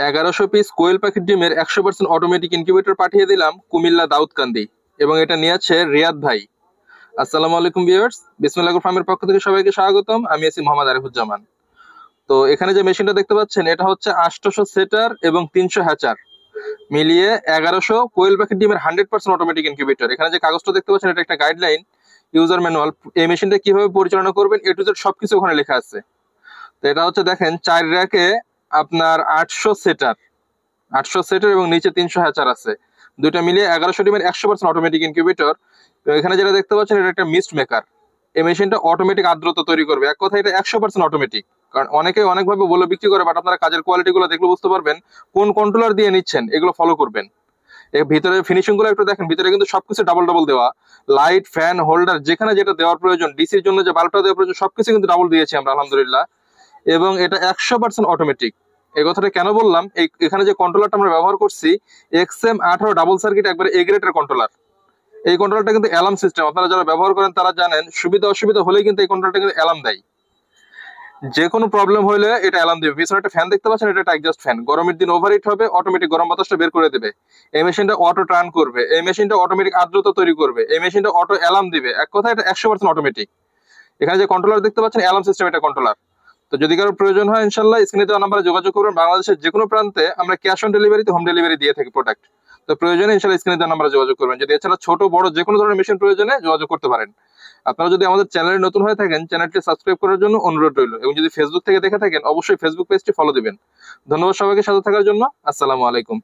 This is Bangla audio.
1100 পিস কোয়েল পাখির ডিমের 100% অটোমেটিক ইনকিউবেটর পাঠিয়ে দিলাম কুমিল্লা দাউদকান্দি, এবং এটা নিয়ে আছে রিয়াদ ভাই। আসসালামু আলাইকুম ভিউয়ার্স, বিসমিল্লাহ ফার্মের পক্ষ থেকে সবাইকে স্বাগতম। আমি আছি মোহাম্মদ আরিফুজ্জামান। তো এখানে যে মেশিনটা দেখতে পাচ্ছেন এটা হচ্ছে 800 সেটার এবং 300 হ্যাচার মিলিয়ে 1100 কোয়েল পাখির ডিমের 100% অটোমেটিক ইনকিউবেটর। এখানে যে কাগজটা দেখতে পাচ্ছেন এটা একটা গাইডলাইন, ইউজার ম্যানুয়াল। এই মেশিনটা কিভাবে পরিচালনা করবেন এ টু জেড সবকিছু ওখানে লেখা আছে। তো এটা হচ্ছে দেখেন 4 র্যাকে আপনার 800 সেটার এবং নিচে 300 হ্যাচার আছে, দুইটা মিলিয়ে 1100 ডিমের 100% অটোমেটিক ইনকিউবেটর। তো এখানে যেটা দেখতে পাচ্ছেন এটা একটা মিস্ট মেকার। এই মেশিনটা অটোমেটিক আর্দ্রতা তৈরি করবে। এক কথা এটা 100% অটোমেটিক। কারণ অনেকে অনেকভাবে বলে বিক্রি করে, বাট আপনারা কাজের কোয়ালিটি গুলো দেখলে বুঝতে পারবেন কোন কন্ট্রোলার দিয়ে নিচ্ছেন, এগুলো ফলো করবেন। এর ভিতরে ফিনিশিং গুলো একটু দেখেন, ভিতরে কিন্তু সবকিছু ডাবল ডাবল দেওয়া। লাইট, ফ্যান, হোল্ডার, যেখানে যেটা দেওয়ার প্রয়োজন, ডিসির জন্য যে বাল্বটা দেওয়ার প্রয়োজন, সবকিছু কিন্তু ডাবল দিয়েছি আমরা আলহামদুলিল্লাহ। এবং এটা 100% অটোমেটিক। এই কথাটা কেন বললাম, এখানে যে কন্ট্রোলারটা আমরা ব্যবহার করছি XM18 ডাবল সার্কিট একবারে এ গ্রেডের কন্ট্রোলার। এই কন্ট্রোলারটা কিন্তু অ্যালার্ম সিস্টেম, আপনারা যারা ব্যবহার করেন তারা জানেন সুবিধা অসুবিধা হলেই কিন্তু এই কন্ট্রোলারটা কিন্তু অ্যালার্ম দেয়। যে কোনো প্রবলেম হলে এটা অ্যালার্ম দেবে। পিছনে একটা ফ্যান দেখতে পাচ্ছেন, এটা একটা এক্সস্ট ফ্যান। গরমের দিন ওভারহিট হবে, অটোমেটিক গরম বাতাসটা বের করে দেবে। এই মেশিনটা অটো টার্ন করবে, এই মেশিনটা অটোমেটিক আর্দ্রতা তৈরি করবে, এই মেশিনটা অটো অ্যালার্ম দিবে। এক কথা এটা 100% অটোমেটিক। এখানে যে কন্ট্রোলার দেখতে পাচ্ছেন অ্যালার্ম সিস্টেম, এটা কন্ট্রোলার। তো যদি কারো প্রয়োজন হয় ইনশাল্লাহ স্ক্রিনে দেওয়া নাম্বারে যোগাযোগ করবেন। বাংলাদেশের যে কোনো প্রান্তে আমরা ক্যাশ অন ডেলিভারিতে হোম ডেলিভারি দিয়ে থাকি প্রোডাক্ট। তো প্রয়োজনে ইনশাল্লাহ স্ক্রিনে দেওয়া নাম্বারে যোগাযোগ করবেন। যদি এছাড়া ছোট বড় যে কোনো ধরনের মেশিন প্রয়োজনে যোগাযোগ করতে পারেন। আপনারা যদি আমাদের চ্যানেলে নতুন হয়ে থাকেন চ্যানেলটি সাবস্ক্রাইব করার জন্য অনুরোধ রইল, এবং যদি ফেসবুক থেকে দেখে থাকেন অবশ্যই ফেসবুক পেজটি ফলো দিবেন। ধন্যবাদ সবাইকে সাথে থাকার জন্য। আসসালামু আলাইকুম।